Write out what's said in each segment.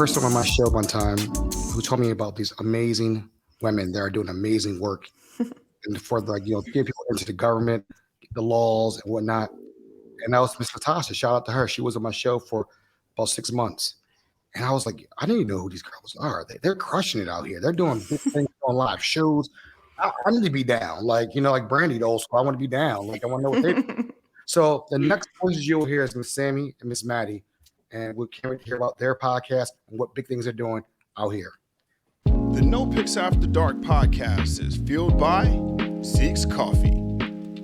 person on my show one time who told me about these amazing women that are doing amazing work and for get people into the government, the laws and whatnot. And that was Miss Natasha. Shout out to her. She was on my show for about 6 months. And I was like, I didn't even know who these girls are. They're crushing it out here. They're doing big things on live shows. I need to be down. Like Brandy, the old school. I want to be down. Like, I want to know what they do. So the next voices you'll hear is Miss Sammy and Miss Maddie. And we can't wait to hear about their podcast and what big things they're doing out here. The Nopixafterdark podcast is fueled by Zeke's Coffee.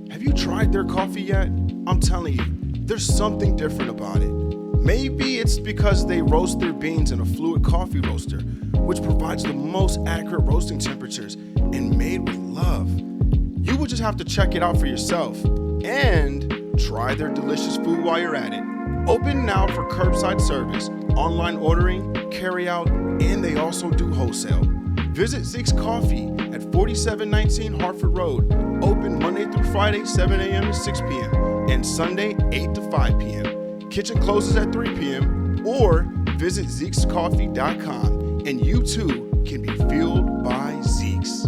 Have you tried their coffee yet? I'm telling you, there's something different about it. Maybe it's because they roast their beans in a fluid coffee roaster, which provides the most accurate roasting temperatures and made with love. You will just have to check it out for yourself and try their delicious food while you're at it. Open now for curbside service, online ordering, carry out, and they also do wholesale. Visit Zeke's Coffee at 4719 Hartford Road. Open Monday through Friday, 7 a.m. to 6 p.m. and Sunday, 8 to 5 p.m. Kitchen closes at 3 p.m. or visit Zeke'sCoffee.com and you too can be fueled by Zeke's.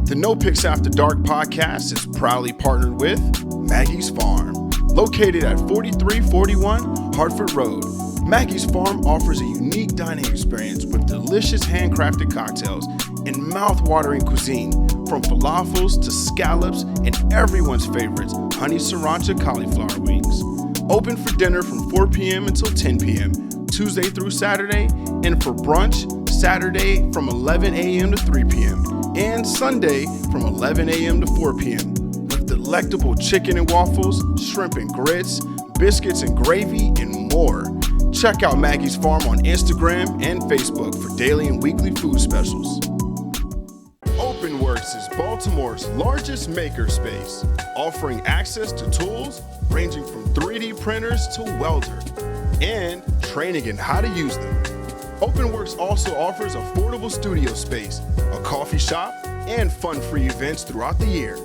The Nopixafterdark podcast is proudly partnered with Maggie's Farm. Located at 4341 Hartford Road, Maggie's Farm offers a unique dining experience with delicious handcrafted cocktails and mouth-watering cuisine, from falafels to scallops and everyone's favorites, honey sriracha cauliflower wings. Open for dinner from 4 p.m. until 10 p.m., Tuesday through Saturday, and for brunch, Saturday from 11 a.m. to 3 p.m., and Sunday from 11 a.m. to 4 p.m. with delectable chicken and waffles, shrimp and grits, biscuits and gravy, and more. Check out Maggie's Farm on Instagram and Facebook for daily and weekly food specials. Openworks is Baltimore's largest makerspace, offering access to tools ranging from 3D printers to welder, and training in how to use them. Openworks also offers affordable studio space, a coffee shop, and fun-free events throughout the year.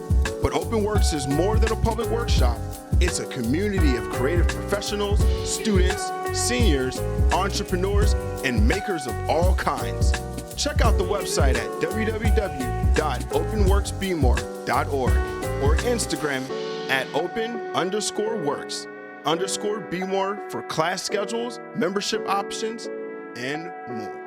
But Openworks is more than a public workshop. It's a community of creative professionals, students, seniors, entrepreneurs, and makers of all kinds. Check out the website at www.openworksbmore.org or Instagram at open_works_bmore for class schedules, membership options, and more.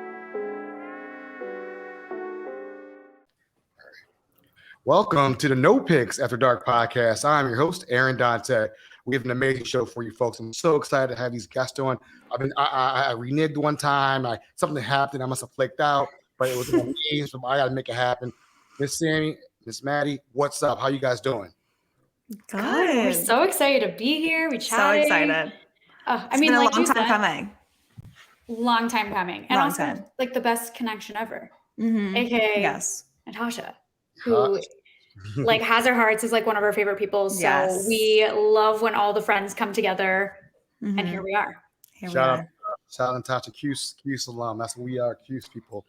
Welcome to the No Picks After Dark podcast. I'm your host, Aaron Dante. We have an amazing show for you folks. I'm so excited to have these guests on. I reneged one time. Something happened. I must have flaked out, but it was in me, so I got to make it happen. Miss Sammy, Miss Maddie, what's up? How you guys doing? Good. We're so excited to be here. We chatted. So excited. It's been a long time coming. Long time coming. And also like the best connection ever. Mm-hmm. AKA yes. Natasha, who like has her hearts, is like one of our favorite people. So yes. we love when all the friends come together, and here we are. Shout out Natasha, Cuse alum. That's what we are, Cuse people.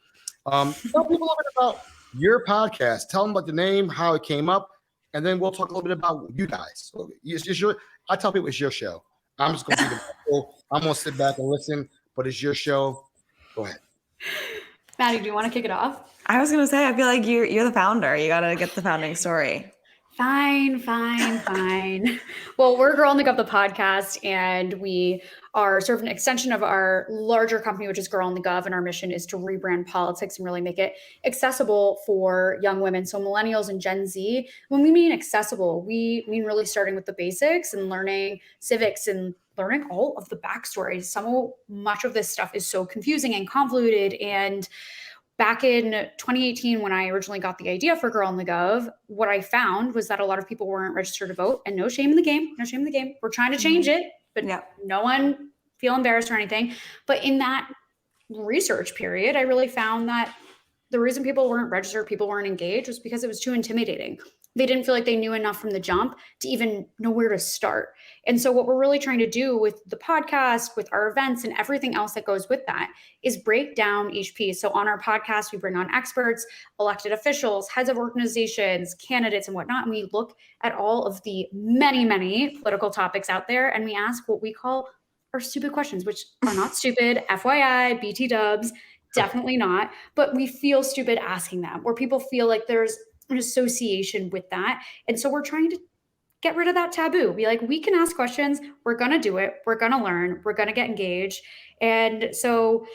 Tell people a little bit about your podcast. Tell them about the name, how it came up, and then we'll talk a little bit about you guys. So I tell people it's your show. I'm just going to be the I'm going to sit back and listen, but it's your show. Go ahead. Maddie, do you want to kick it off? I was going to say, I feel like you're the founder. You got to get the founding story. Fine. Well, we're Girl on the Gov, the podcast, and we are sort of an extension of our larger company, which is Girl on the Gov, and our mission is to rebrand politics and really make it accessible for young women. So millennials and Gen Z, when we mean accessible, we mean really starting with the basics and learning civics and learning all of the backstories. Much of this stuff is so confusing and convoluted, and back in 2018, when I originally got the idea for Girl on the Gov, what I found was that a lot of people weren't registered to vote, and no shame in the game. We're trying to change it, but no one feel embarrassed or anything. But in that research period, I really found that the reason people weren't registered, people weren't engaged, was because it was too intimidating. they didn't feel like they knew enough from the jump to even know where to start. And so what we're really trying to do with the podcast, with our events and everything else that goes with that is break down each piece. So on our podcast, we bring on experts, elected officials, heads of organizations, candidates and whatnot. And we look at all of the many, many political topics out there. And we ask what we call our stupid questions, which are not stupid, FYI, BT dubs, definitely not. But we feel stupid asking them, or people feel like there's an association with that. And so we're trying to get rid of that taboo. Be like, we can ask questions. We're going to do it. We're going to learn. We're going to get engaged. And so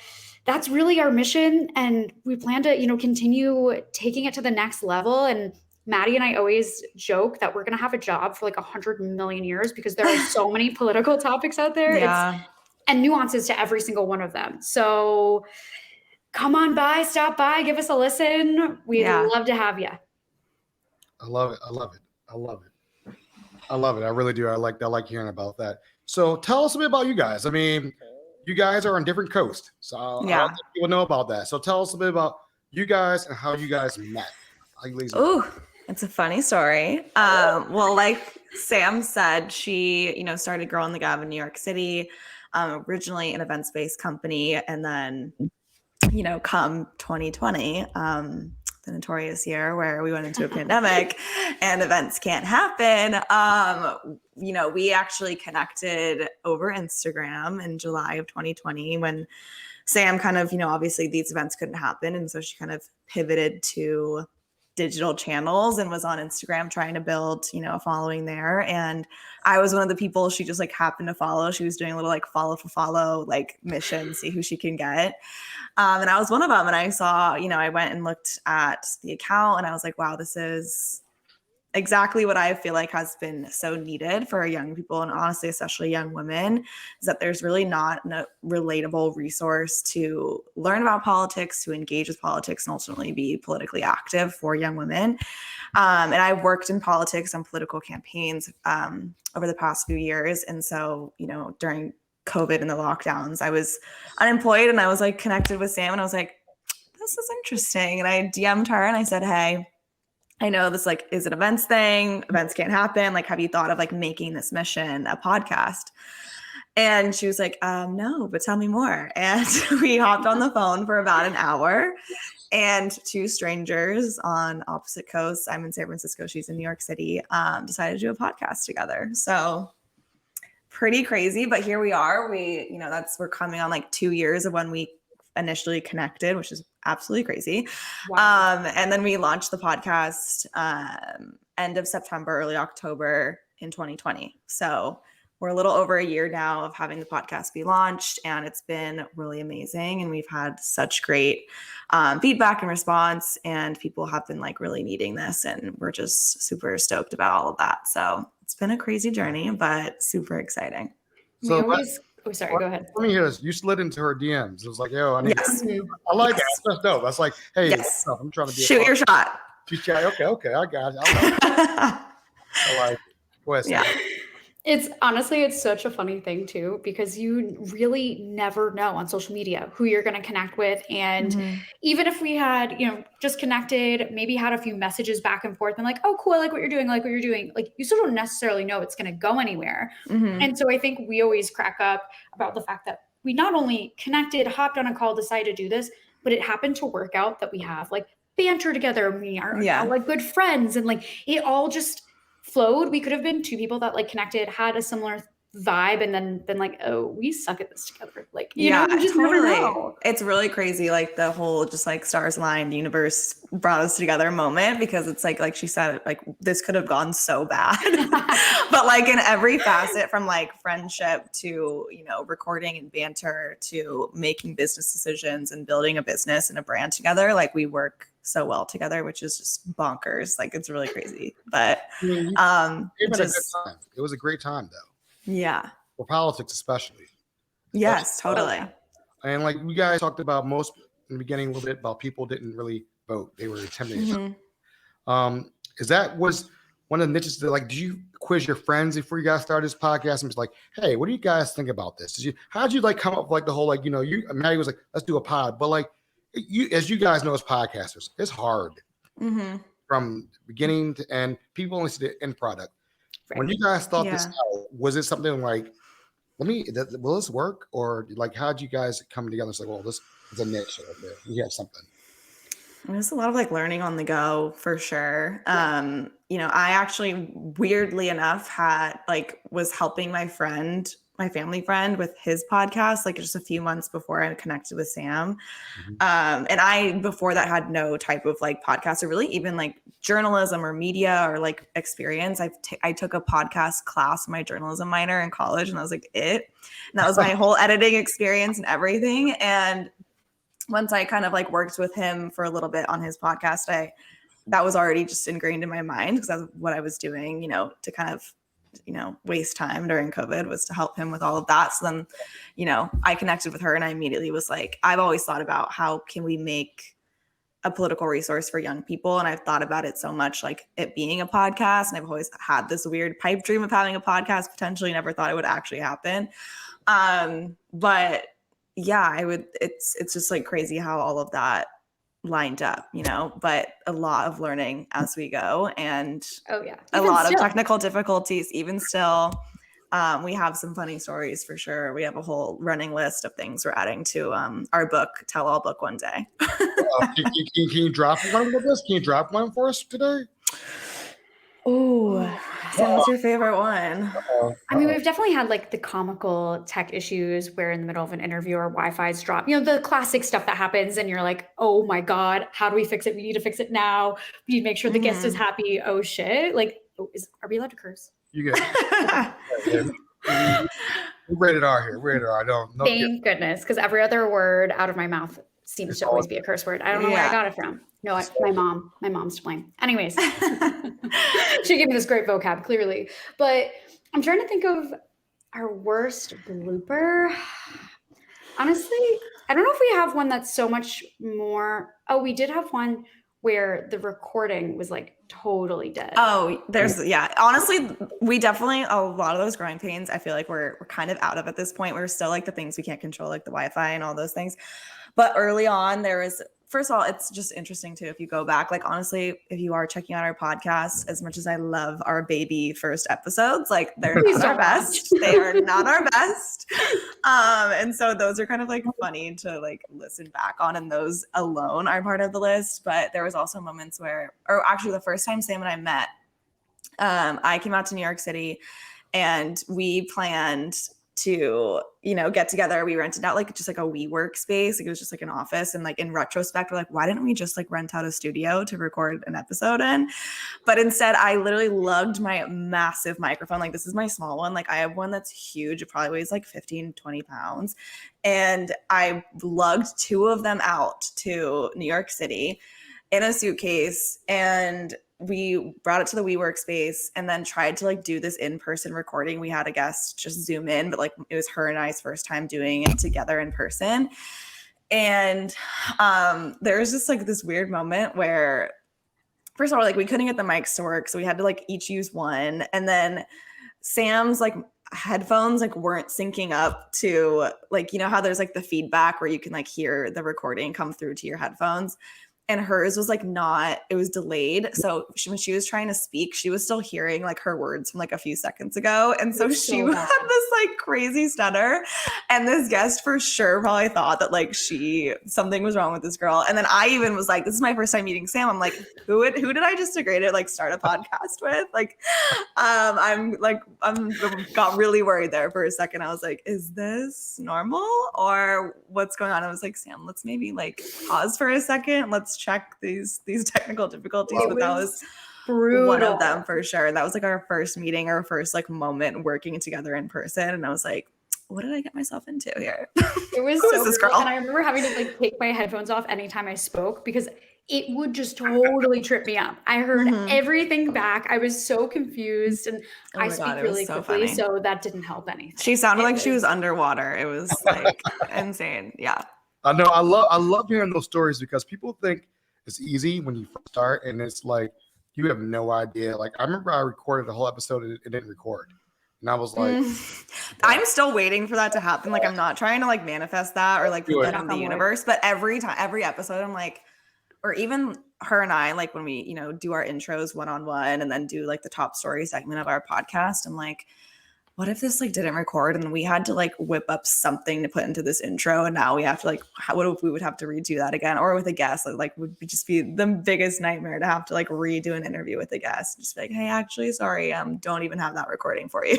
that's really our mission. And we plan to, continue taking it to the next level. And Maddie and I always joke that we're going to have a job for like 100 million years because there are so many political topics out there. Yeah. And nuances to every single one of them. So come on by, stop by, give us a listen. We'd love to have you. I love it. I love it. I love it. I love it. I really do. I like hearing about that. So tell us a bit about you guys. I mean, you guys are on different coasts. So I'll let people know about that. So tell us a bit about you guys and how you guys met. Oh, it's a funny story. Well, like Sam said, she, started Girl on the Gov in New York City, originally an events-based company. And then, come 2020, the notorious year where we went into a pandemic and events can't happen. We actually connected over Instagram in July of 2020 when Sam kind of, obviously these events couldn't happen. And so she kind of pivoted to digital channels and was on Instagram trying to build, a following there. And I was one of the people she just like happened to follow. She was doing a little like follow for follow, like mission, see who she can get. And I was one of them. And I saw, I went and looked at the account and I was like, wow, this is exactly what I feel like has been so needed for young people. And honestly, especially young women, is that there's really not a relatable resource to learn about politics, to engage with politics, and ultimately be politically active for young women. And I've worked in politics on political campaigns over the past few years. And so, during COVID and the lockdowns, I was unemployed and I was like connected with Sam and I was like, this is interesting. And I DM'd her and I said, hey, I know this like is an events thing. Events can't happen. Like, have you thought of like making this mission a podcast? And she was like, no, but tell me more. And we hopped on the phone for about an hour and two strangers on opposite coasts. I'm in San Francisco. She's in New York City. Decided to do a podcast together. So pretty crazy, but here we are. We're coming on like 2 years of when we initially connected, which is absolutely crazy. Wow. And then we launched the podcast end of September, early October in 2020. So we're a little over a year now of having the podcast be launched, and it's been really amazing. And we've had such great feedback and response, and people have been like really needing this, and we're just super stoked about all of that. So it's been a crazy journey, but super exciting. So sorry, go ahead. Let me hear this. You slid into her DMs. It was like, yo, I need I like that. That's dope. That's like, hey, I'm trying to be shoot your shot. She's okay, I got it. I like it. Yeah. It's such a funny thing too, because you really never know on social media who you're going to connect with. And even if we had, just connected, maybe had a few messages back and forth and like, oh, cool, I like what you're doing. Like you still don't necessarily know it's going to go anywhere. And so I think we always crack up about the fact that we not only connected, hopped on a call, decided to do this, but it happened to work out that we have like banter together. We are like good friends, and like it all just flowed. We could have been two people that like connected, had a similar vibe, and then been like, oh, we suck at this together. Like, you know, you just never know. It's really crazy. Like the whole just like stars aligned universe brought us together moment, because it's like she said, like this could have gone so bad, but like in every facet, from like friendship to, recording and banter to making business decisions and building a business and a brand together, like we work so well together, which is just bonkers. Like it's really crazy, but it was a great time though. Yeah, for politics especially. Yes, totally. And like you guys talked about most in the beginning a little bit about people didn't really vote; they were intimidated. Is that was one of the niches that like? Did you quiz your friends before you guys started this podcast and was like, "Hey, what do you guys think about this?" How did you like come up with like the whole like Maddie was like, "Let's do a pod," but like. As you guys know as podcasters, it's hard. from beginning to end. People only see the end product. Right. When you guys thought this Yeah. out, was it something like, will this work? Or like, how'd you guys come together and say, well, this is a niche right there. We have something. There's a lot of like learning on the go for sure. You know, I actually weirdly enough was helping my family friend with his podcast, like just a few months before I connected with Sam. And I, before that, had no type of like podcast or really even like journalism or media or like experience. I took a podcast class in my journalism minor in college, and that was like it. And that was my whole editing experience and everything. And once I kind of like worked with him for a little bit on his podcast, that was already just ingrained in my mind because that's what I was doing, you know, to kind of, you know, waste time during COVID was to help him with all of that. So then, you know, I connected with her and I immediately was like, I've always thought about how can we make a political resource for young people. And I've thought about it so much, like it being a podcast. And I've always had this weird pipe dream of having a podcast, potentially never thought it would actually happen. But yeah, it's just like crazy how all of that lined up, you know, but a lot of learning as we go and a lot of technical difficulties, even still. We have some funny stories for sure. We have a whole running list of things we're adding to our book, Tell All book one day. Can you drop one with us? Can you drop one for us today? Oh, what's your favorite one? I mean, we've definitely had like the comical tech issues where in the middle of an interview our Wi-Fi's drop, you know, the classic stuff that happens and you're like, oh my God, how do we fix it? We need to fix it now. We need to make sure the guest is happy. Oh shit. Like, are we allowed to curse? You get we're rated R here. Rated R. I don't know. Thank goodness, because every other word out of my mouth seems to always be a curse word. I don't know where I got it from. No, my mom's to blame. Anyways, she gave me this great vocab, clearly. But I'm trying to think of our worst blooper. Honestly, I don't know if we have one that's so much more. Oh, we did have one where the recording was like totally dead. Oh, honestly, we definitely, a lot of those growing pains, I feel like we're kind of out of at this point. We're still like the things we can't control, like the Wi-Fi and all those things. But early on, there was, first of all, it's just interesting too, if you go back, like honestly, if you are checking out our podcast, as much as I love our baby first episodes, like they're not our best. They are not our best. And so those are kind of like funny to like listen back on, and those alone are part of the list. But there was also moments where, or actually the first time Sam and I met, I came out to New York City and we planned to, you know, get together. We rented out like just like a WeWork space. Like it was just like an office. And like in retrospect, we're like, why didn't we just like rent out a studio to record an episode in? But instead, I literally lugged my massive microphone. Like this is my small one. Like I have one that's huge. It probably weighs like 15, 20 pounds. And I lugged two of them out to New York City in a suitcase, and we brought it to the WeWork space and then tried to like do this in-person recording. We had a guest just Zoom in, but like it was her and I's first time doing it together in person. And there was just like this weird moment where, first of all, like we couldn't get the mics to work. So we had to like each use one. And then Sam's like headphones like weren't syncing up to like, you know how there's like the feedback where you can like hear the recording come through to your headphones. And hers was like not, it was delayed. So when she was trying to speak, she was still hearing like her words from like a few seconds ago. And so she had this like crazy stutter. And this guest for sure probably thought that like something was wrong with this girl. And then I even was like, this is my first time meeting Sam. I'm like, who did I just agree to like start a podcast with? Like, I'm got really worried there for a second. I was like, is this normal or what's going on? I was like, Sam, let's maybe like pause for a second. Let's check these technical difficulties. But that was brutal. One of them for sure. That was like our first meeting, our first like moment working together in person. And I was like, what did I get myself into here? It was Who so is this brutal. girl? And I remember having to like take my headphones off anytime I spoke because it would just totally trip me up. I heard everything back. I was so confused, and I speak really quickly, so that didn't help anything. She sounded like she was underwater. It was like insane. Yeah. I know. I love hearing those stories because people think it's easy when you first start, and it's like you have no idea. Like I remember I recorded the whole episode and it didn't record, and I was like, I'm still waiting for that to happen. Like I'm not trying to like manifest that or like put that in the universe, but every episode I'm like, or even her and I, like when we, you know, do our intros one-on-one and then do like the top story segment of our podcast, I'm like, what if this like didn't record and we had to like whip up something to put into this intro, and now we have to like, what if we would have to redo that again? Or with a guest, like would just be the biggest nightmare to have to like redo an interview with a guest. Just be like, hey, actually, sorry, don't even have that recording for you.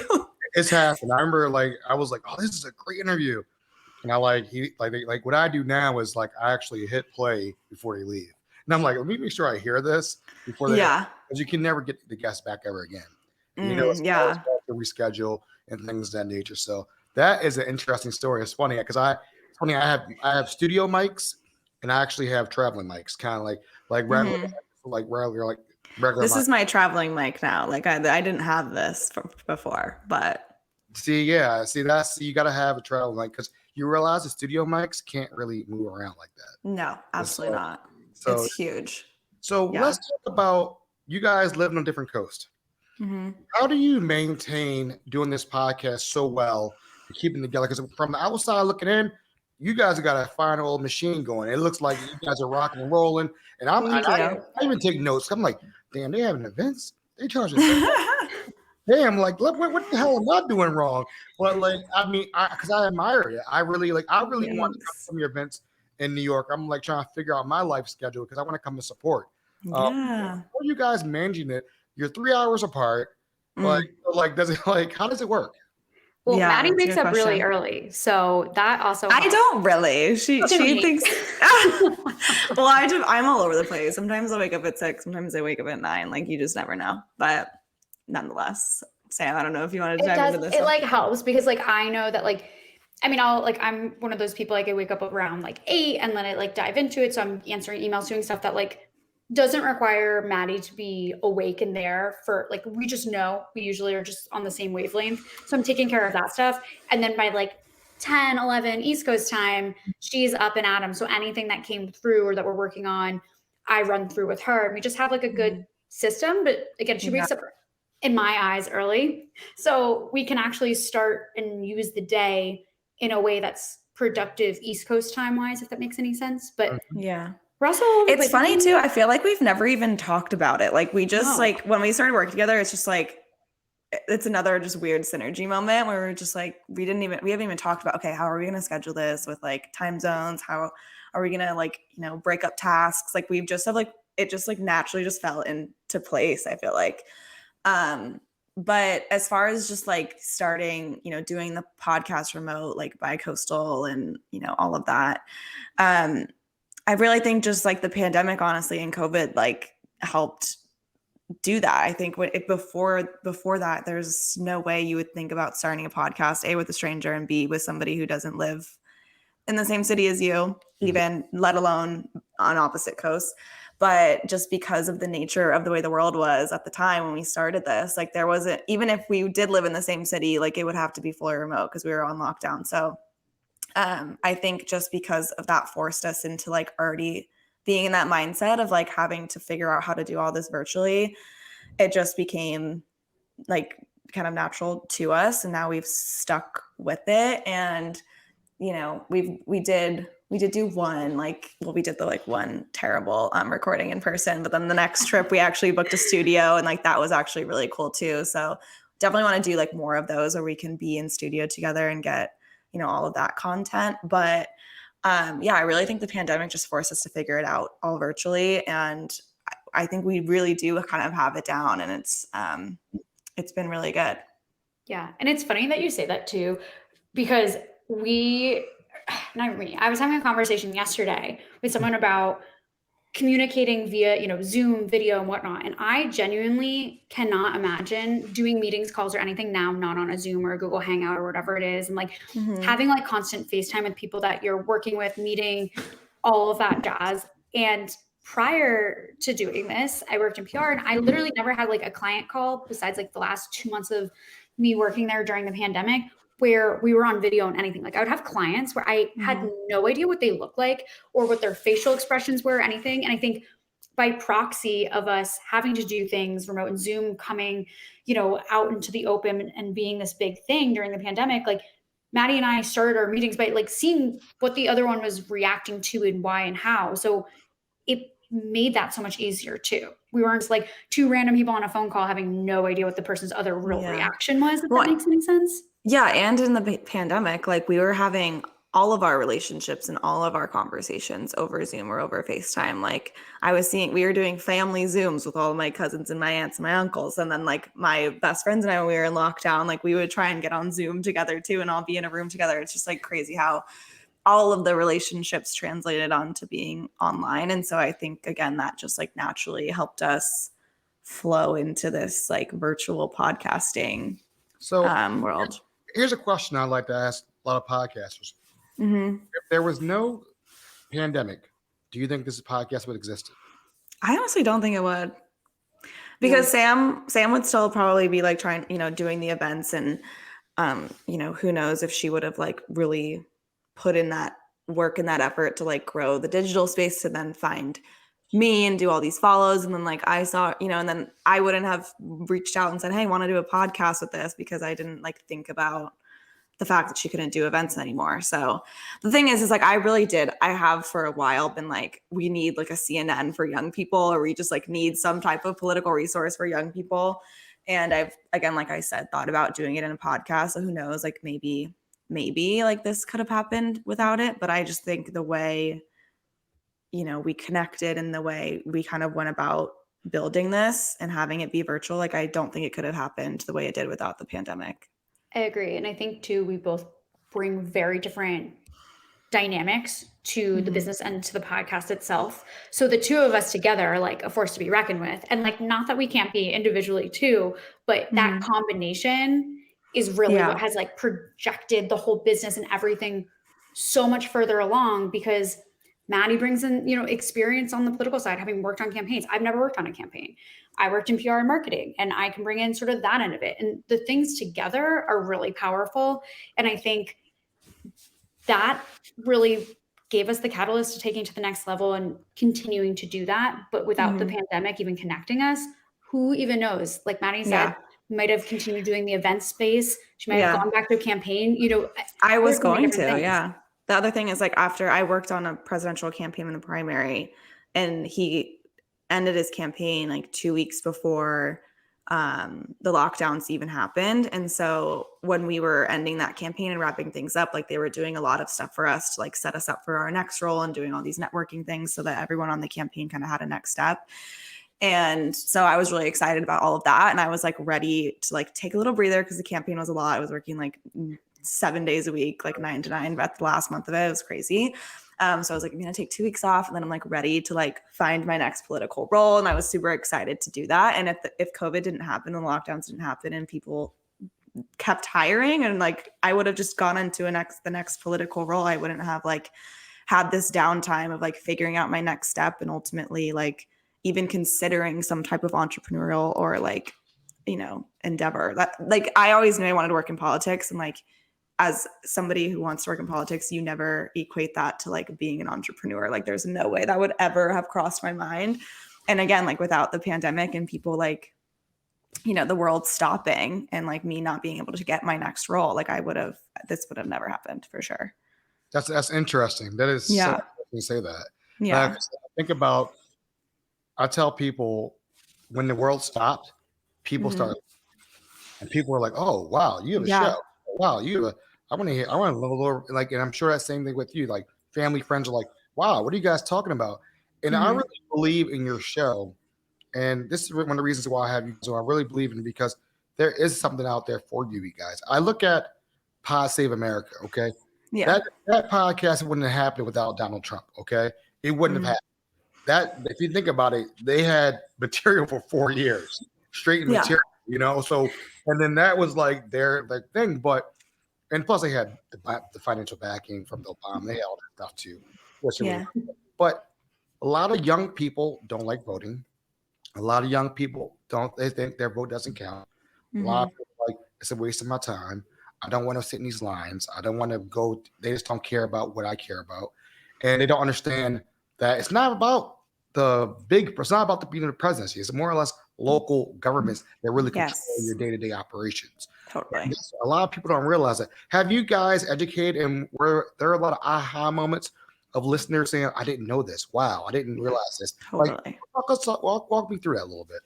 It's happened. I remember like I was like, oh, this is a great interview. And I like what I do now is like I actually hit play before they leave. And I'm like, let me make sure I hear this before they, Yeah. because you can never get the guest back ever again. And, you know, it's Yeah. always hard to reschedule and things of that nature. So that is an interesting story. It's funny because I have studio mics and I actually have traveling mics, kind of like regular This mics. is my traveling mic now. Like I didn't have this before, but See, you got to have a travel mic because you realize the studio mics can't really move around like that. no, absolutely not. So it's huge. So Yeah. let's talk about you guys living on a different coast. Mm-hmm. How do you maintain doing this podcast so well and keeping it together? Because from the outside looking in, you guys have got a fine old machine going. It looks like you guys are rocking and rolling. And I even take notes. I'm like, damn, they having events. They charging. Damn, like, look, what the hell am I doing wrong? But like, I mean, because I admire it. I really want to come to some of your events in New York. I'm like trying to figure out my life schedule because I want to come to support. How are you guys managing it? You're 3 hours apart. Does it how does it work? Well, Maddie wakes up really early, so that also helps. I don't really. She thinks. Well, I'm all over the place. Sometimes I wake up at 6. Sometimes I wake up at 9. Like you just never know. But nonetheless, Sam, I don't know if you want to dive into this. It like helps because like I know that like, I mean, I'm one of those people, like I wake up around like 8 and then I like dive into it. So I'm answering emails, doing stuff that like doesn't require Maddie to be awake and there for like, we just know we usually are just on the same wavelength. So I'm taking care of that stuff. And then by like 10, 11 East Coast time, she's up and at 'em. So anything that came through or that we're working on, I run through with her. And we just have like a good system. But again, she wakes up in my eyes early. So we can actually start and use the day in a way that's productive East Coast time wise, if that makes any sense. But yeah. Russell, it's funny too. I feel like we've never even talked about it. Like we just like when we started working together, it's just like it's another just weird synergy moment where we're just like we haven't even talked about okay, how are we gonna schedule this with like time zones? How are we gonna like, you know, break up tasks? Like we've just have like it just like naturally just fell into place, I feel like. But as far as just like starting, you know, doing the podcast remote, like bi-coastal and, you know, all of that, I really think just like the pandemic, honestly, and COVID, like helped do that. I think before that, there's no way you would think about starting a podcast, A, with a stranger, and B, with somebody who doesn't live in the same city as you, even let alone on opposite coasts. But just because of the nature of the way the world was at the time when we started this, like there wasn't, even if we did live in the same city, like it would have to be fully remote because we were on lockdown. So I think just because of that forced us into like already being in that mindset of like having to figure out how to do all this virtually, it just became like kind of natural to us. And now we've stuck with it. And, you know, we did do one, like, well, we did the like one terrible recording in person, but then the next trip we actually booked a studio and like that was actually really cool too. So definitely want to do like more of those where we can be in studio together and get, you know, all of that content. But yeah, I really think the pandemic just forced us to figure it out all virtually. And I think we really do kind of have it down, and it's been really good. Yeah. And it's funny that you say that too, because I was having a conversation yesterday with someone about communicating via, you know, Zoom video and whatnot. And I genuinely cannot imagine doing meetings, calls, or anything now, not on a Zoom or a Google Hangout or whatever it is. And like having like constant FaceTime with people that you're working with, meeting, all of that jazz. And prior to doing this, I worked in PR and I literally never had like a client call besides like the last 2 months of me working there during the pandemic where we were on video and anything. Like I would have clients where I had no idea what they looked like or what their facial expressions were or anything. And I think by proxy of us having to do things remote and Zoom coming, you know, out into the open and being this big thing during the pandemic, like Maddie and I started our meetings by like seeing what the other one was reacting to and why and how. So it made that so much easier too. We weren't just like two random people on a phone call having no idea what the person's other real reaction was, if that makes any sense. Yeah, and in the pandemic, like we were having all of our relationships and all of our conversations over Zoom or over FaceTime. Like we were doing family Zooms with all of my cousins and my aunts and my uncles. And then like my best friends and I, when we were in lockdown, like we would try and get on Zoom together too and all be in a room together. It's just like crazy how all of the relationships translated onto being online. And so I think, again, that just like naturally helped us flow into this like virtual podcasting world. Here's a question I'd like to ask a lot of podcasters. If there was no pandemic, do you think this podcast would exist? I honestly don't think it would. Because Sam would still probably be like trying, doing the events and, who knows if she would have like really put in that work and that effort to like grow the digital space to then find me and do all these follows. And then like I saw, and then I wouldn't have reached out and said, hey, I want to do a podcast with this because I didn't like think about the fact that she couldn't do events anymore. So the thing is like, I have for a while been like, we need like a CNN for young people, or we just like need some type of political resource for young people. And I've, again, like I said, thought about doing it in a podcast. So who knows, like maybe like this could have happened without it. But I just think the way, we connected and the way we kind of went about building this and having it be virtual, like I don't think it could have happened the way it did without the pandemic. I agree. And I think too, we both bring very different dynamics to the business and to the podcast itself. So the two of us together are like a force to be reckoned with. And like, not that we can't be individually too, but that combination is really what has like projected the whole business and everything so much further along, because Maddie brings in, experience on the political side, having worked on campaigns. I've never worked on a campaign. I worked in PR and marketing, and I can bring in sort of that end of it. And the things together are really powerful. And I think that really gave us the catalyst to taking to the next level and continuing to do that. But without the pandemic even connecting us, who even knows? Like Maddie said, might have continued doing the event space. She might have gone back to a campaign. I was going to, things. The other thing is like after I worked on a presidential campaign in the primary, and he ended his campaign like 2 weeks before the lockdowns even happened. And so when we were ending that campaign and wrapping things up, like they were doing a lot of stuff for us to like set us up for our next role and doing all these networking things so that everyone on the campaign kind of had a next step. And so I was really excited about all of that. And I was like ready to like take a little breather because the campaign was a lot. I was working like 7 days a week, like 9 to 9, but the last month of it was crazy. So I was like, I'm going to take 2 weeks off, and then I'm like ready to like find my next political role. And I was super excited to do that. And if COVID didn't happen and lockdowns didn't happen and people kept hiring, and like, I would have just gone into the next political role. I wouldn't have like had this downtime of like figuring out my next step and ultimately like even considering some type of entrepreneurial or like, endeavor. That like, I always knew I wanted to work in politics, and like, as somebody who wants to work in politics, you never equate that to like being an entrepreneur. Like there's no way that would ever have crossed my mind. And again, like without the pandemic and people like, the world stopping and like me not being able to get my next role, like this would have never happened for sure. That's interesting. That is so interesting to say that. Yeah. I tell people when the world stopped, people started, and people were like, oh, wow, you have a show. Wow, I want to know, like, and I'm sure that same thing with you, like family, friends are like, wow, what are you guys talking about? And I really believe in your show. And this is one of the reasons why I have you. So I really believe in it because there is something out there for you guys. I look at Pod Save America. Okay. Yeah. That podcast wouldn't have happened without Donald Trump. Okay. It wouldn't have happened. That, if you think about it, they had material for 4 years, straight material, so, and then that was like their thing. And plus they had the financial backing from the Obama. They had all that stuff too. But a lot of young people don't like voting. A lot of young people they think their vote doesn't count. A lot of people are like, it's a waste of my time. I don't want to sit in these lines. I don't want to go. They just don't care about what I care about. And they don't understand that it's not about it's not about being in the presidency. It's more or less local governments that really control your day-to-day operations. Totally. And a lot of people don't realize that. Have you guys educated, and were there a lot of aha moments of listeners saying, I didn't know this. Wow, I didn't realize this. Totally. Walk me through that a little bit.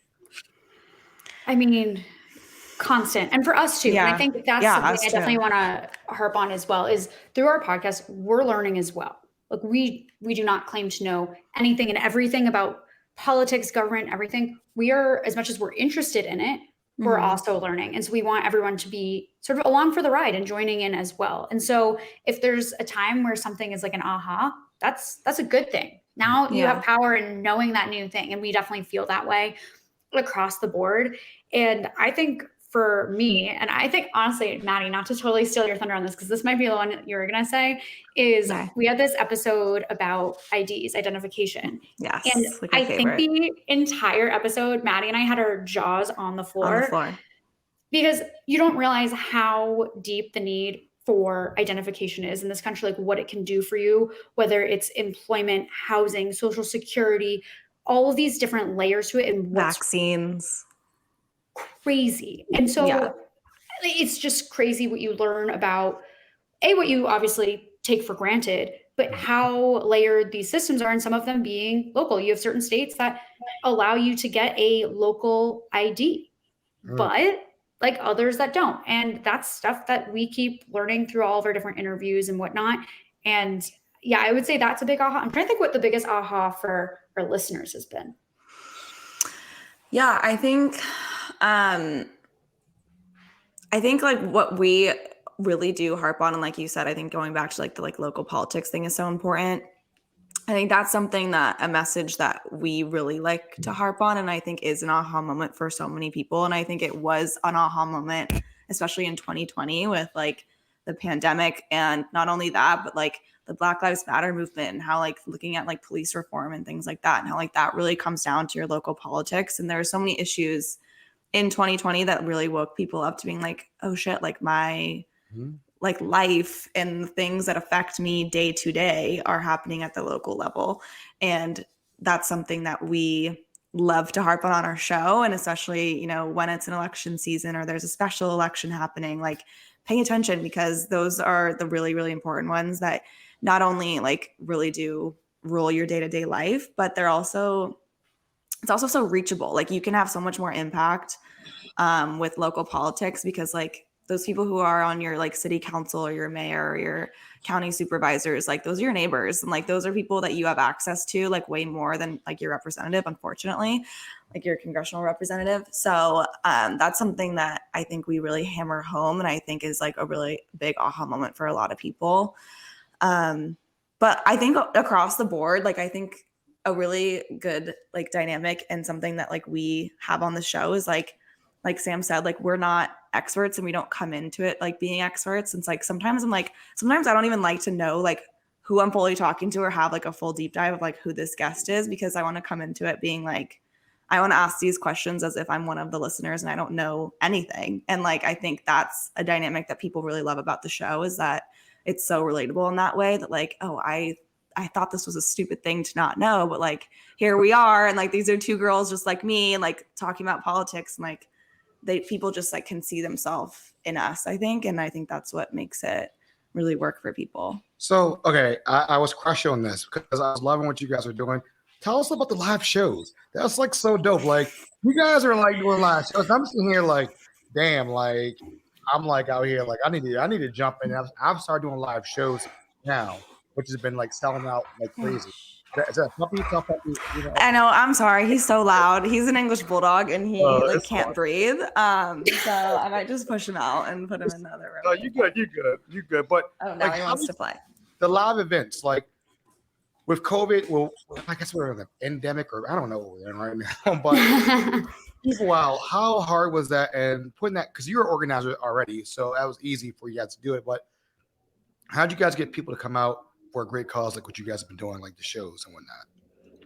I mean, constant. And for us too. And I think that's something I definitely want to harp on as well, is through our podcast, we're learning as well. Like we do not claim to know anything and everything about politics, government, everything. We are, as much as we're interested in it, we're also learning. And so we want everyone to be sort of along for the ride and joining in as well. And so if there's a time where something is like an aha, that's a good thing. Now you have power in knowing that new thing. And we definitely feel that way across the board. And I think for me, and I think honestly, Maddie, not to totally steal your thunder on this, because this might be the one you were going to say, is we had this episode about IDs, identification. Yes. And I think the entire episode, Maddie and I had our jaws on the floor. Because you don't realize how deep the need for identification is in this country, like what it can do for you, whether it's employment, housing, social security, all of these different layers to it, and vaccines. Crazy. And so it's just crazy what you learn about what you obviously take for granted, but how layered these systems are, and some of them being local. You have certain states that allow you to get a local ID, but like others that don't. And that's stuff that we keep learning through all of our different interviews and whatnot. And yeah, I would say that's a big aha. I'm trying to think what the biggest aha for our listeners has been. Yeah, I think like what we really do harp on, and like you said, I think going back to like the local politics thing is so important. I think that's something that a message that we really like to harp on, and I think is an aha moment for so many people. And I think it was an aha moment, especially in 2020 with like the pandemic, and not only that, but like the Black Lives Matter movement, and how like looking at like police reform and things like that, and how like that really comes down to your local politics. And there are so many issues in 2020 that really woke people up to being like, oh shit, like my like life and the things that affect me day to day are happening at the local level. And that's something that we love to harp on our show. And especially, you know, when it's an election season or there's a special election happening, like pay attention, because those are the really, really important ones that not only like really do rule your day-to-day life, but it's also so reachable. Like you can have so much more impact with local politics, because like those people who are on your like city council or your mayor or your county supervisors, like those are your neighbors. And like those are people that you have access to like way more than like your representative, unfortunately, like your congressional representative. So that's something that I think we really hammer home, and I think is like a really big aha moment for a lot of people. But I think across the board, like I think a really good like dynamic and something that like we have on the show is like Sam said, like we're not experts and we don't come into it like being experts. And it's like sometimes I don't even like to know like who I'm fully talking to or have like a full deep dive of like who this guest is, because I want to come into it being like, I want to ask these questions as if I'm one of the listeners and I don't know anything. And like I think that's a dynamic that people really love about the show, is that it's so relatable in that way, that like, oh, I thought this was a stupid thing to not know, but like here we are, and like these are two girls just like me and like talking about politics, and like people just like can see themselves in us, I think. And I think that's what makes it really work for people. So, okay, I was crushing on this because I was loving what you guys are doing. Tell us about the live shows. That's like so dope. Like you guys are like doing live shows. I'm sitting here like, damn, like I'm like out here like I need to jump in. I've started doing live shows now, which has been like selling out like crazy. Is that a puppy? You know? I know. I'm sorry. He's so loud. He's an English bulldog and he like can't breathe. So I might just push him out and put him in the other room. No, you good. But now like, he wants to play. The live events, like with COVID, well, I guess we're in an endemic, or I don't know what we're in right now. But people, wow, how hard was that? And putting that, because you're an organizer already, so that was easy for you guys to do it. But how did you guys get people to come out for a great cause like what you guys have been doing, like the shows and whatnot?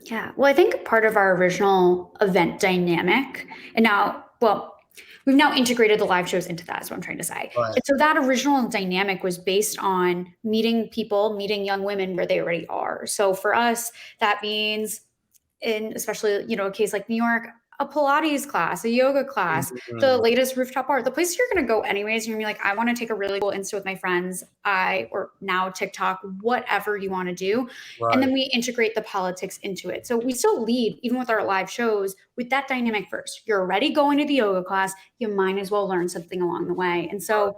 Yeah, well, I think part of our original event dynamic, and now, well, we've now integrated the live shows into that, is what I'm trying to say. Right. And so that original dynamic was based on meeting young women where they already are. So for us, that means, in especially, you know, a case like New York, a Pilates class, a yoga class, the latest rooftop bar, the places you're going to go anyways. You're going to be like, I want to take a really cool Insta with my friends. Or now TikTok, whatever you want to do. Right. And then we integrate the politics into it. So we still lead, even with our live shows, with that dynamic first. You're already going to the yoga class. You might as well learn something along the way. And so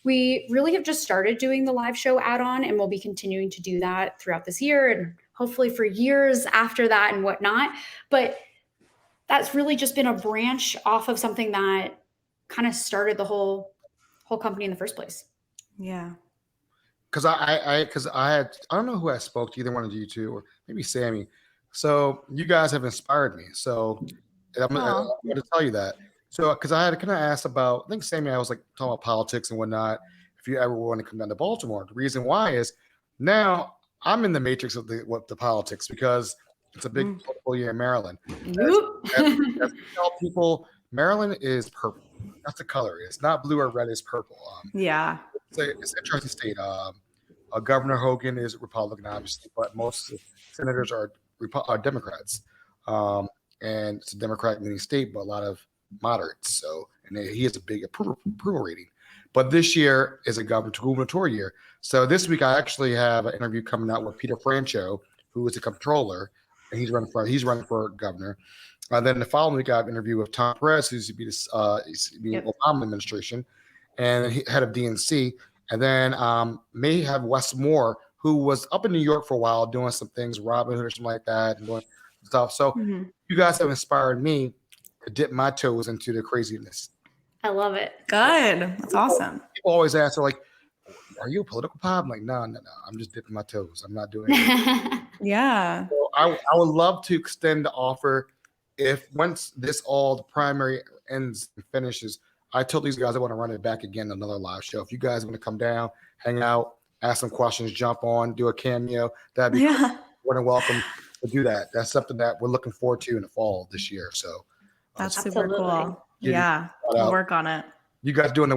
we really have just started doing the live show add-on, and we'll be continuing to do that throughout this year and hopefully for years after that and whatnot. But that's really just been a branch off of something that kind of started the whole company in the first place. Yeah. Because I don't know who I spoke to, either one of you two, or maybe Sammy. So you guys have inspired me. So I'm going to tell you that. So because I had kind of asked about, I think Sammy, I was like talking about politics and whatnot. If you ever want to come down to Baltimore, the reason why is now I'm in the matrix of the politics, because it's a big political year in Maryland. As we tell people, Maryland is purple. That's the color. It's not blue or red. It's purple. Yeah. It's an interesting state. Governor Hogan is Republican, obviously, but most senators are Democrats. And it's a Democratic-leaning state, but a lot of moderates. So, and he has a big approval rating. But this year is a gubernatorial year. So this week I actually have an interview coming out with Peter Franchot, who is a comptroller, and he's running for governor. Then the following week I have an interview with Tom Perez, who's to be this Obama administration, and head of DNC. And then may have Wes Moore, who was up in New York for a while doing some things, Robin Hood or something like that, and doing stuff. So you guys have inspired me to dip my toes into the craziness. I love it. Good. That's awesome. People always ask, they're like, are you a political pop? I'm like, no. I'm just dipping my toes. I'm not doing it. Yeah. So I would love to extend the offer. If once the primary ends and finishes, I told these guys I want to run it back again, another live show. If you guys want to come down, hang out, ask some questions, jump on, do a cameo, that'd be cool. More than welcome to do that. That's something that we're looking forward to in the fall this year. So that's super cool. Yeah, we'll work on it. You guys doing the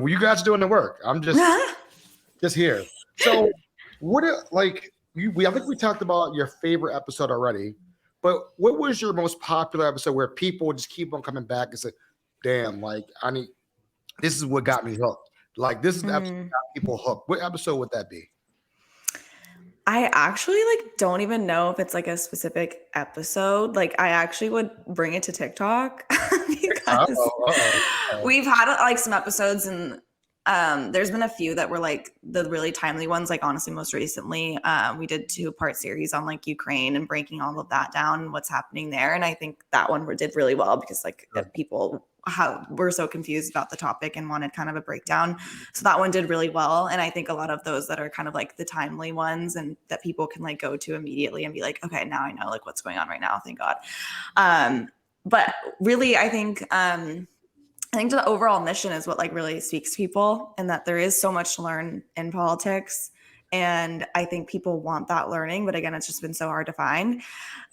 work. I'm just here. So I think we talked about your favorite episode already, but what was your most popular episode where people just keep on coming back and say, damn, like this is what got me hooked. Like this is the episode that got people hooked. What episode would that be? I actually don't even know if it's like a specific episode. Like I actually would bring it to TikTok because we've had some episodes, and there's been a few that were like the really timely ones. Like honestly, most recently, we did 2-part series on Ukraine and breaking all of that down and what's happening there. And I think that one did really well because people were so confused about the topic and wanted kind of a breakdown. So that one did really well. And I think a lot of those that are kind of the timely ones and that people can go to immediately and be like, okay, now I know what's going on right now. Thank God. But really, I think the overall mission is what really speaks to people, and that there is so much to learn in politics. And I think people want that learning, but again, it's just been so hard to find.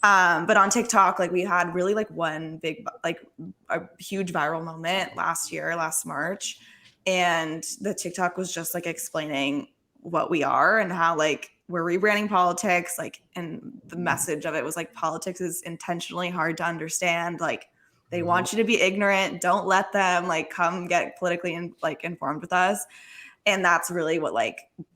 But on TikTok, we had really one big, a huge viral moment last March. And the TikTok was just explaining what we are and how we're rebranding politics. And the message of it was politics is intentionally hard to understand. They want you to be ignorant. Don't let them come get politically informed with us. And that's really what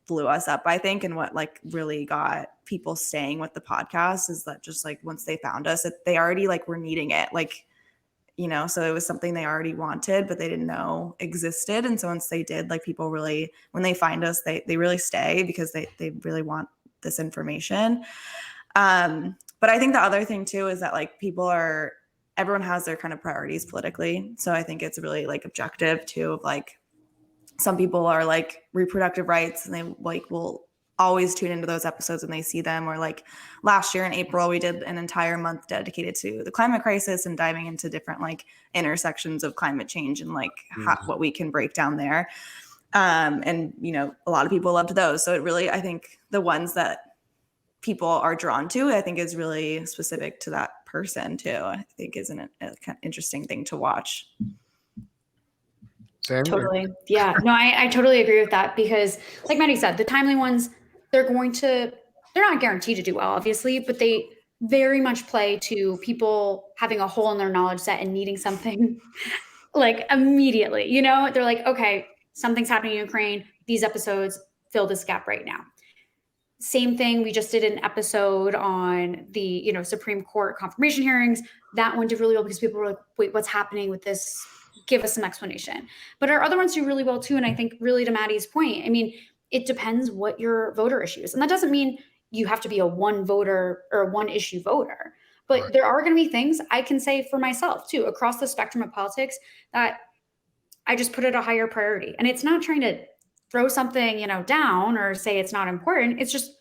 blew us up, I think. And what really got people staying with the podcast is that just once they found us, they already were needing it. So it was something they already wanted, but they didn't know existed. And so once they did, people really, when they find us, they really stay because they really want this information. But I think the other thing too is that everyone has their kind of priorities politically. So I think it's really objective too of some people are reproductive rights, and they will always tune into those episodes when they see them. Or last year in April, we did an entire month dedicated to the climate crisis and diving into different intersections of climate change and what we can break down there. And a lot of people loved those. So it really, I think the ones that people are drawn to, I think is really specific to that person too. I think is an interesting thing to watch. Sammy? Totally. Yeah. No, I totally agree with that because like Maddie said, the timely ones, they're not guaranteed to do well, obviously, but they very much play to people having a hole in their knowledge set and needing something like immediately. You know, they're like, okay, something's happening in Ukraine. These episodes fill this gap right now. Same thing. We just did an episode on the, you know, Supreme Court confirmation hearings. That one did really well because people were like, wait, what's happening with this? Give us some explanation. But our other ones do really well too. And I think really to Maddie's point, I mean, it depends what your voter issue is. And that doesn't mean you have to be a one voter or one issue voter. But Right. there are going to be things I can say for myself too, across the spectrum of politics, that I just put it a higher priority. And it's not trying to throw something, you know, down or say it's not important. It's just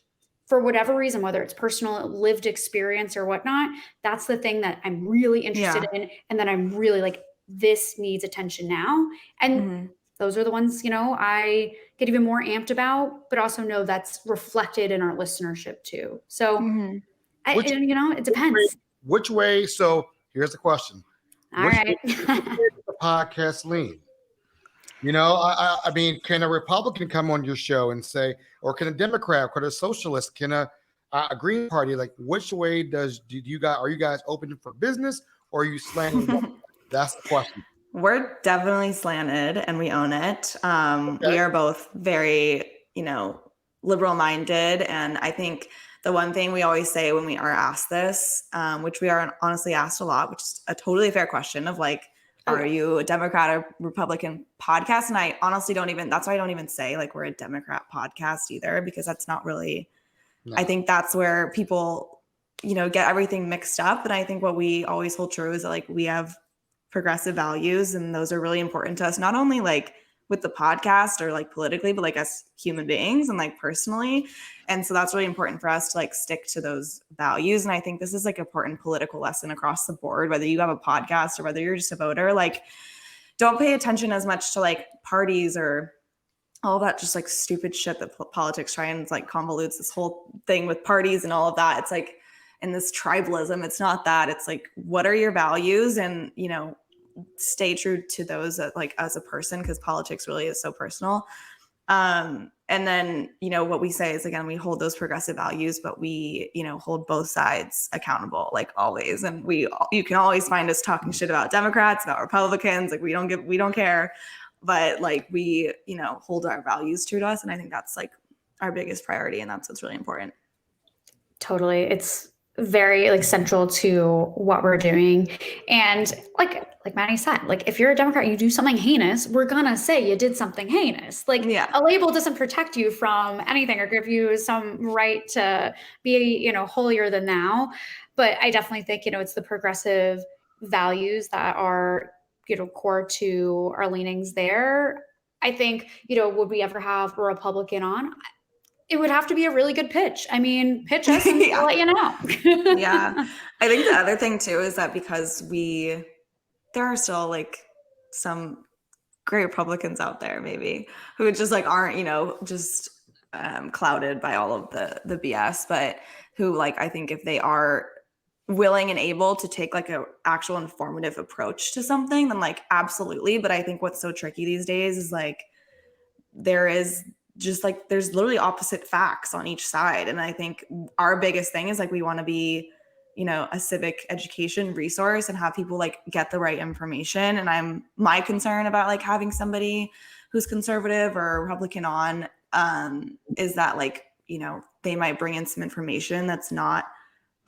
for whatever reason, whether it's personal lived experience or whatnot, that's the thing that I'm really interested in. And then I'm really like, this needs attention now. And those are the ones, you know, I get even more amped about, but also know that's reflected in our listenership too. So, you know, it depends. Which way? So here's the question. All Which right. way does the podcast lean? You know, I mean, can a Republican come on your show and say, or can a Democrat, can a socialist, can a Green Party, like which way are you guys open for business or are you slanting? That's the question. We're definitely slanted and we own it. We are both very, you know, liberal minded. And I think the one thing we always say when we are asked this, which we are honestly asked a lot, which is a totally fair question of like, are you a Democrat or Republican podcast? And I honestly that's why I don't even say like we're a Democrat podcast either, because that's not really, I think that's where people, you know, get everything mixed up. And I think what we always hold true is that like we have progressive values and those are really important to us, not only like with the podcast or like politically, but like as human beings and like personally. And so that's really important for us to like stick to those values. And I think this is like an important political lesson across the board, whether you have a podcast or whether you're just a voter, like don't pay attention as much to like parties or all that just like stupid shit that politics try and like convolutes this whole thing with parties and all of that. It's like, in this tribalism, it's not that. It's like, what are your values? And, you know, stay true to those like as a person, because politics really is so personal. And then, you know, what we say is, again, we hold those progressive values, but we, you know, hold both sides accountable, like always. And you can always find us talking shit about Democrats, about Republicans. Like we don't care, but like we, you know, hold our values true to us. And I think that's like our biggest priority. And that's what's really important. Totally. It's very like central to what we're doing. And like Maddie said, like if you're a Democrat, you do something heinous, we're gonna say you did something heinous. Like a label doesn't protect you from anything or give you some right to be, you know, holier than thou. But I definitely think, you know, it's the progressive values that are, you know, core to our leanings there. I think, you know, would we ever have a Republican on? It would have to be a really good pitch. I mean, pitch us and we'll let you know. Yeah. I think the other thing too is that because there are still like some great Republicans out there maybe who just like aren't, you know, just clouded by all of the BS, but who like, I think if they are willing and able to take like a actual informative approach to something, then like absolutely. But I think what's so tricky these days is like there's literally opposite facts on each side. And I think our biggest thing is like, we want to be, you know, a civic education resource and have people like get the right information. And my concern about like having somebody who's conservative or Republican on is that like, you know, they might bring in some information that's not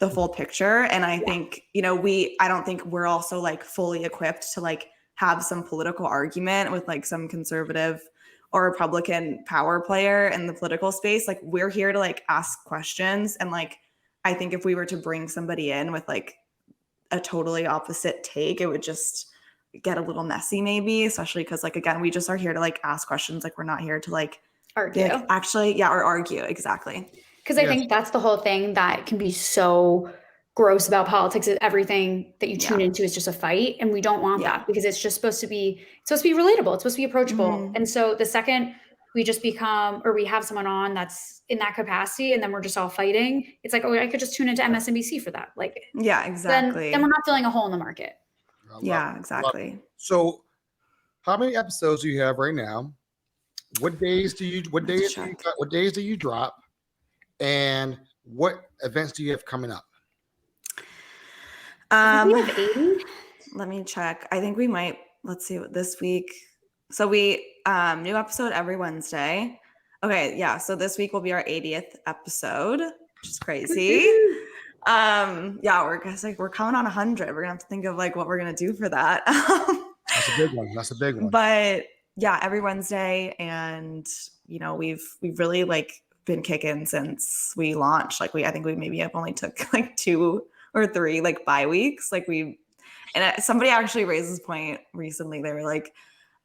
the full picture. And I think, you know, I don't think we're also like fully equipped to like have some political argument with like some conservative or Republican power player in the political space. Like we're here to like ask questions. And like, I think if we were to bring somebody in with like a totally opposite take, it would just get a little messy maybe, especially because like, again, we just are here to like ask questions. Like we're not here to like argue. Or argue. Exactly. Because I think that's the whole thing that can be so gross about politics, is everything that you tune into is just a fight. And we don't want that, because it's just supposed to be relatable. It's supposed to be approachable. And so the second we just become, or we have someone on that's in that capacity, and then we're just all fighting, it's like, oh, I could just tune into MSNBC for that. Like, exactly. Then we're not filling a hole in the market. Exactly. So how many episodes do you have right now? What days do you drop? And what events do you have coming up? We have 80. Let me check. I think we might. Let's see what this week. So we new episode every Wednesday. Okay, yeah. So this week will be our 80th episode, which is crazy. Yeah, we're coming on 100. We're gonna have to think of like what we're gonna do for that. That's a big one. That's a big one. But yeah, every Wednesday, and you know, we've really like been kicking since we launched. Like I think we maybe have only took like 2 or 3 like bye weeks. Like somebody actually raised this point recently. They were like,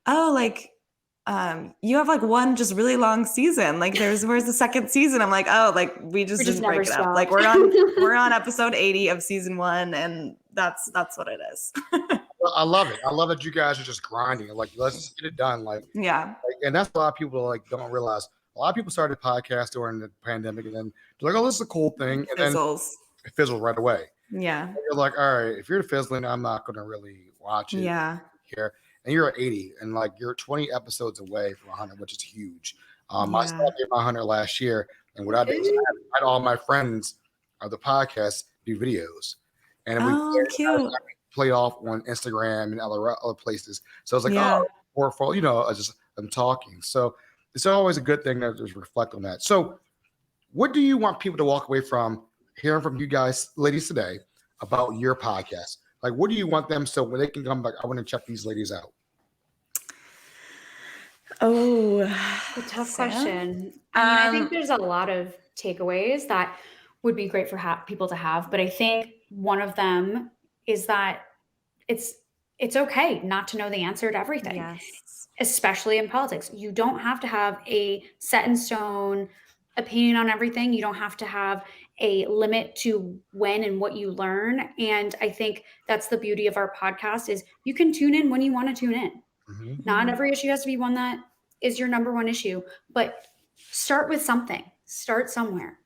"Oh, like you have like one just really long season. Like where's the second season?" I'm like, "Oh, like we just didn't break it up. Like we're on episode 80 of season 1, and that's what it is." Well, I love it. I love that you guys are just grinding. Like, let's just get it done. Like, and that's a lot of people like don't realize. A lot of people started podcasts during the pandemic, and then they're like, "Oh, this is a cool thing," and then it fizzles right away. Yeah, and you're like, "All right, if you're fizzling, I'm not going to really watch it." Yeah, here, and you're at 80, and like you're 20 episodes away from 100, which is huge. I started my 100 last year, and what I did was I had all my friends of the podcast do videos, and we play off on Instagram and other places. So it's like, portfolio, you know, I'm talking. So it's always a good thing to just reflect on that. So what do you want people to walk away from hearing from you guys, ladies, today about your podcast? Like, what do you want them so when they can come back, I want to check these ladies out? Oh, a tough question. I think there's a lot of takeaways that would be great for people to have. But I think one of them is that it's okay not to know the answer to everything, especially in politics. You don't have to have a set in stone opinion on everything. You don't have to have a limit to when and what you learn. And I think that's the beauty of our podcast is you can tune in when you want to tune in. Mm-hmm. Not every issue has to be one that is your number one issue, but start with something, start somewhere.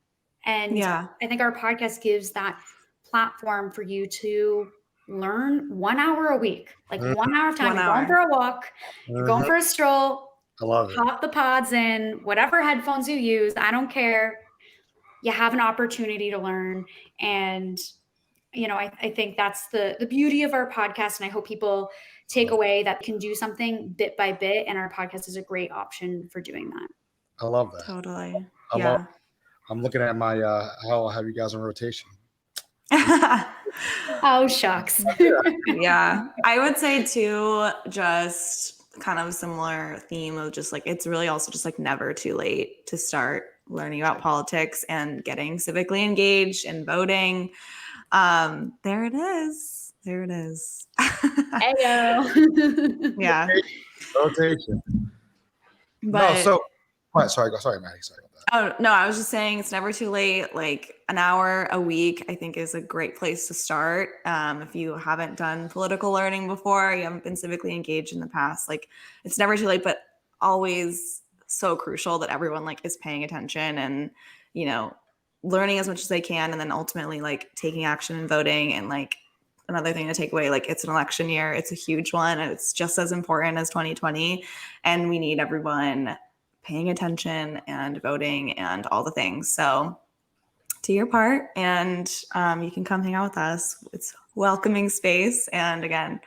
And I think our podcast gives that platform for you to learn 1 hour a week, like 1 hour of time. You're going for a walk, you're going for a stroll. I love it. Pop the pods in, whatever headphones you use. I don't care. You have an opportunity to learn. And, you know, I think that's the beauty of our podcast. And I hope people take away that can do something bit by bit. And our podcast is a great option for doing that. I love that. Totally. I'm looking at my, how I'll have you guys on rotation. Oh, shucks. Yeah. I would say too, just kind of a similar theme of just like, it's really also just like never too late to start learning about politics and getting civically engaged and voting. There it is. Heyo. Yeah. Rotation. But sorry, Maddie. Sorry about that. Oh, no, I was just saying it's never too late. Like an hour a week, I think is a great place to start. If you haven't done political learning before, you haven't been civically engaged in the past, like it's never too late, but always so crucial that everyone like is paying attention and, you know, learning as much as they can. And then ultimately like taking action and voting. And like another thing to take away, like it's an election year. It's a huge one. And it's just as important as 2020. And we need everyone paying attention and voting and all the things. So do your part, and you can come hang out with us. It's welcoming space. And again,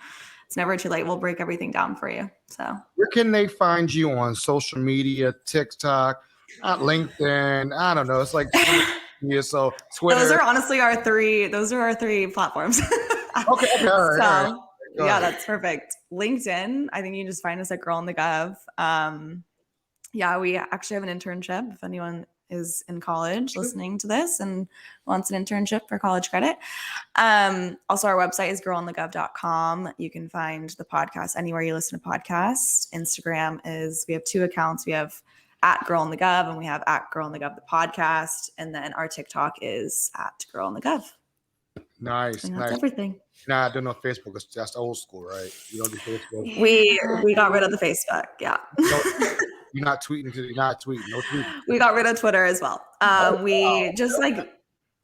it's never too late. We'll break everything down for you. So where can they find you on social media, TikTok, LinkedIn? I don't know. It's like so Twitter. Those are honestly our three platforms. Okay. All right. Yeah, that's perfect. LinkedIn, I think you can just find us at Girl in the Gov. Yeah, we actually have an internship if anyone is in college listening to this and wants an internship for college credit. Also, our website is girlinthegov.com. You can find the podcast anywhere you listen to podcasts. Instagram we have 2 accounts. We have at Girl in the Gov and we have at Girl in the Gov, the podcast. And then our TikTok is at Girl in the Gov. Nice. And that's everything. Nah, I don't know Facebook. That's old school, right? You don't do Facebook. We got rid of the Facebook. Yeah. You're not tweeting. No tweeting. We got rid of Twitter as well. We just like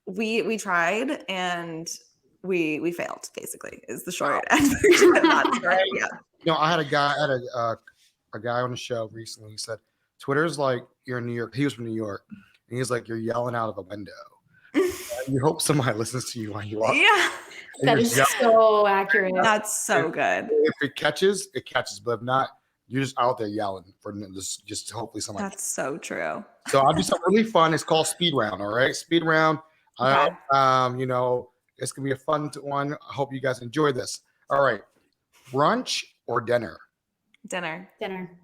we tried and we failed. Basically, is the short answer. Yeah. You know, I had a guy on the show recently. He said Twitter's like you're in New York. He was from New York, and he's like you're yelling out of a window. You hope somebody listens to you while you walk. Yeah. And That you're is yelling. so accurate. That's so good. If it catches, it catches. But if not, you're just out there yelling for just hopefully somebody. That's so true. So I'll do something really fun. It's called speed round. All right, speed round. Okay. You know, it's gonna be a fun one. I hope you guys enjoy this. All right, brunch or dinner? Dinner. Dinner.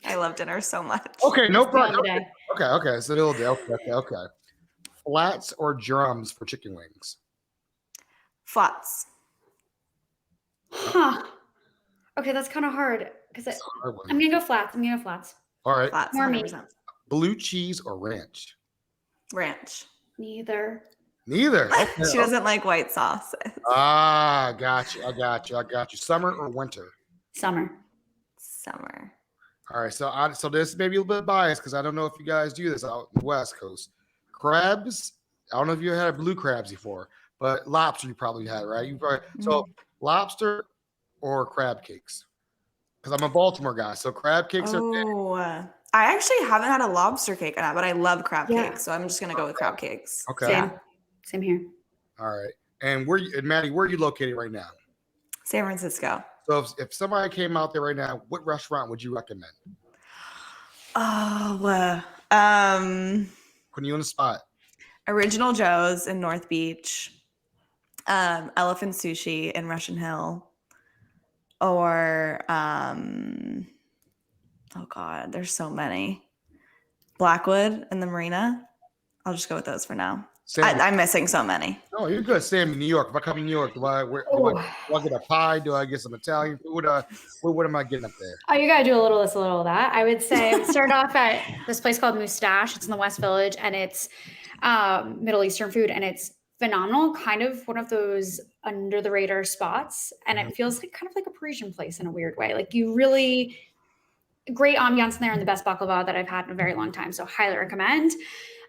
I love dinner so much. Okay, no Beyond problem. the day. Okay. So it'll do. Okay. Flats or drums for chicken wings? Flats. Huh. Okay, that's kind of hard because It's a hard one. I'm gonna go flats. All right, Flats. More meat. 100%. blue cheese or ranch? Ranch. Neither. Neither. Okay. She doesn't like white sauce. I got you. Summer or winter? Summer. Summer. All right, so this may be a little bit biased because I don't know if you guys do this out in the West Coast. Crabs. I don't know if you had blue crabs before, but lobster you probably had, right? So lobster or crab cakes? Because I'm a Baltimore guy, so crab cakes are. Oh, I actually haven't had a lobster cake, but I love crab Yeah. cakes, so I'm just gonna go with crab cakes. Okay. Same here. All right. And Maddie, where are you located right now? San Francisco. So if somebody came out there right now, what restaurant would you recommend? Oh, Putting you on the spot. Original Joe's in North Beach, Elephant Sushi in Russian Hill, or oh god, there's so many. Blackwood in the Marina. I'll just go with those for now. Sammy. I'm missing so many. Oh, you're good, Sammy. New York. If I come to New York, do I get a pie? Do I get some Italian food? What am I getting up there? Oh, you gotta do a little this, a little of that. I would say start off at this place called Mustache. It's in the West Village, and it's Middle Eastern food, and it's phenomenal. Kind of one of those under the radar spots, and it feels like kind of like a Parisian place in a weird way. Like you really great ambiance in there, and the best baklava that I've had in a very long time. So highly recommend.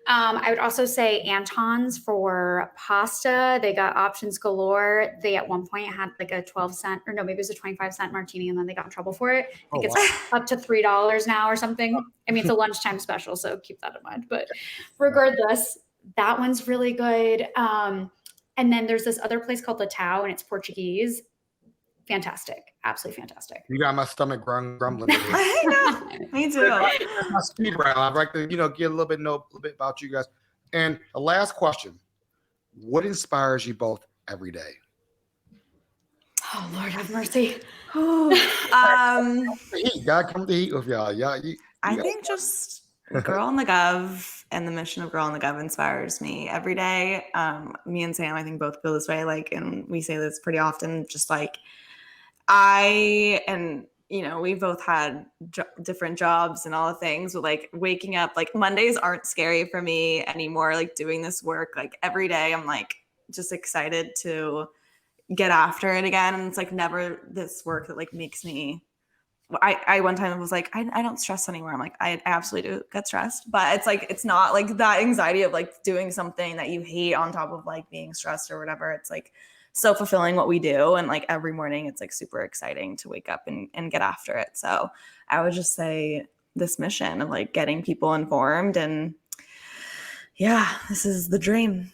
I would also say Anton's for pasta. They got options galore. They at one point had like a 12-cent, or no, maybe it was a 25-cent martini, and then they got in trouble for it. I think it's up to $3 now or something. I mean, it's a lunchtime special, so keep that in mind. But regardless, that one's really good. And then there's this other place called La Tao, and it's Portuguese. Fantastic. Absolutely fantastic. You got my stomach grumbling. I know. Me too. That's my speed round. I'd like to, get a little bit about you guys. And the last question: what inspires you both every day? Oh Lord, have mercy. Heat. Gotta come to heat with y'all. I think just Girl in the Gov and the mission of Girl in the Gov inspires me every day. Me and Sam, I think, both feel this way. Like, and we say this pretty often. Just like we both had different jobs and all the things. But like waking up, like Mondays aren't scary for me anymore. Like doing this work, like every day, I'm like just excited to get after it again. And it's like never this work that like makes me. I one time was like, I don't stress anymore. I'm like, I absolutely do get stressed, but it's like, it's not like that anxiety of like doing something that you hate on top of like being stressed or whatever. It's like so fulfilling what we do. And like every morning it's like super exciting to wake up and get after it. So I would just say this mission of like getting people informed, and yeah, this is the dream.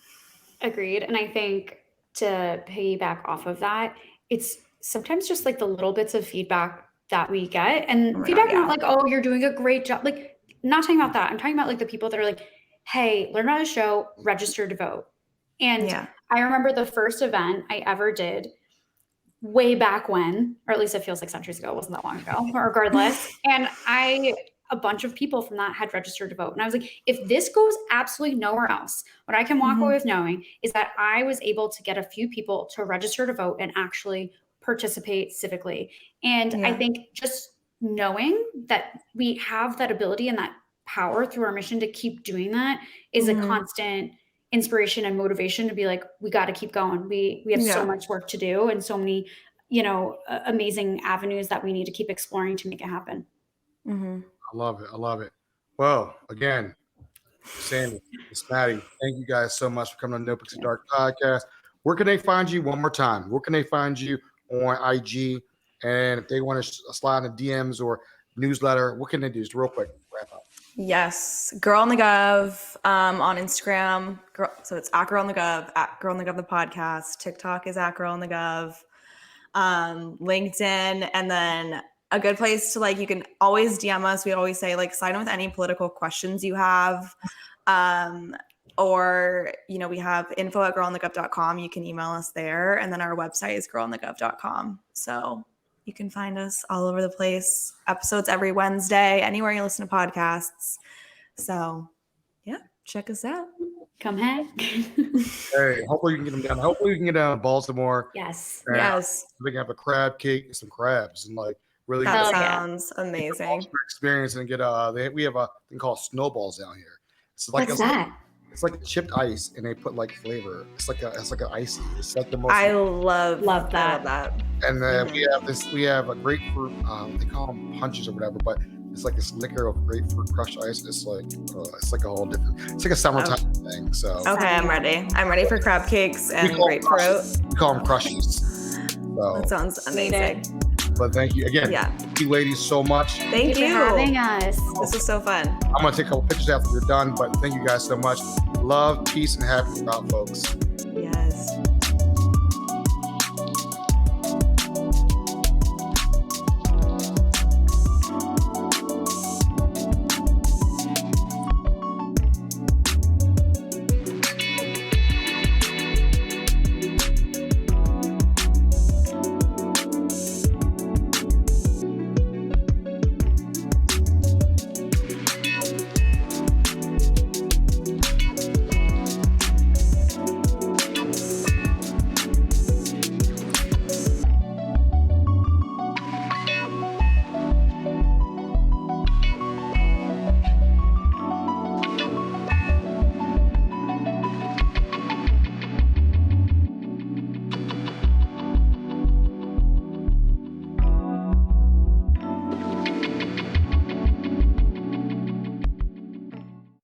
Agreed. And I think to piggyback off of that, it's sometimes just like the little bits of feedback that we get, and feedback not like, oh, you're doing a great job. Like, not talking about that. I'm talking about like the people that are like, hey, learn about the show, register to vote. And I remember the first event I ever did way back when, or at least it feels like centuries ago. It wasn't that long ago, regardless. And a bunch of people from that had registered to vote. And I was like, if this goes absolutely nowhere else, what I can walk away with knowing is that I was able to get a few people to register to vote and actually participate civically. And I think just knowing that we have that ability and that power through our mission to keep doing that is a constant inspiration and motivation to be like, we got to keep going. We have so much work to do, and so many, amazing avenues that we need to keep exploring to make it happen. I love it. Well, again, Sammy, Miss Maddie, thank you guys so much for coming on the Nopixafterdark podcast. Where can they find you one more time? Where can they find you on IG? And if they want to slide in the DMs or newsletter, what can they do? Just real quick, wrap up. Yes, Girl on the Gov on Instagram. So it's at Girl on the Gov, at Girl on the Gov the podcast. TikTok is at Girl on the Gov. LinkedIn, and then a good place to like, you can always DM us. We always say like sign in with any political questions you have. Or, you know, we have info@girlonthegov.com. You can email us there. And then our website is girlonthegov.com. So you can find us all over the place. Episodes every Wednesday, anywhere you listen to podcasts. So yeah, check us out. Come hang. Hey, hopefully you can get them down. Hopefully you can get down to Baltimore. Yes. And Yes. we can have a crab cake and some crabs and like really That Hell yeah. sounds amazing. experience and get we have a thing called snowballs down here. It's like What's that? It's like chipped ice and they put like flavor. It's like an icy. It's like the most. I love that. I love that. And then we have a grapefruit. They call them punches or whatever, but it's like this liquor of grapefruit crushed ice. It's like a whole different. It's like a summertime thing. So Okay, I'm ready. I'm ready for crab cakes and we call them grapefruit. crushes. We call them crushes. So, That sounds amazing. but thank you again. Yeah. Thank you ladies so much. Thank for you. having us. This was so fun. I'm gonna take a couple pictures after we're done, but thank you guys so much. Love, peace, and happiness out, folks. Yes.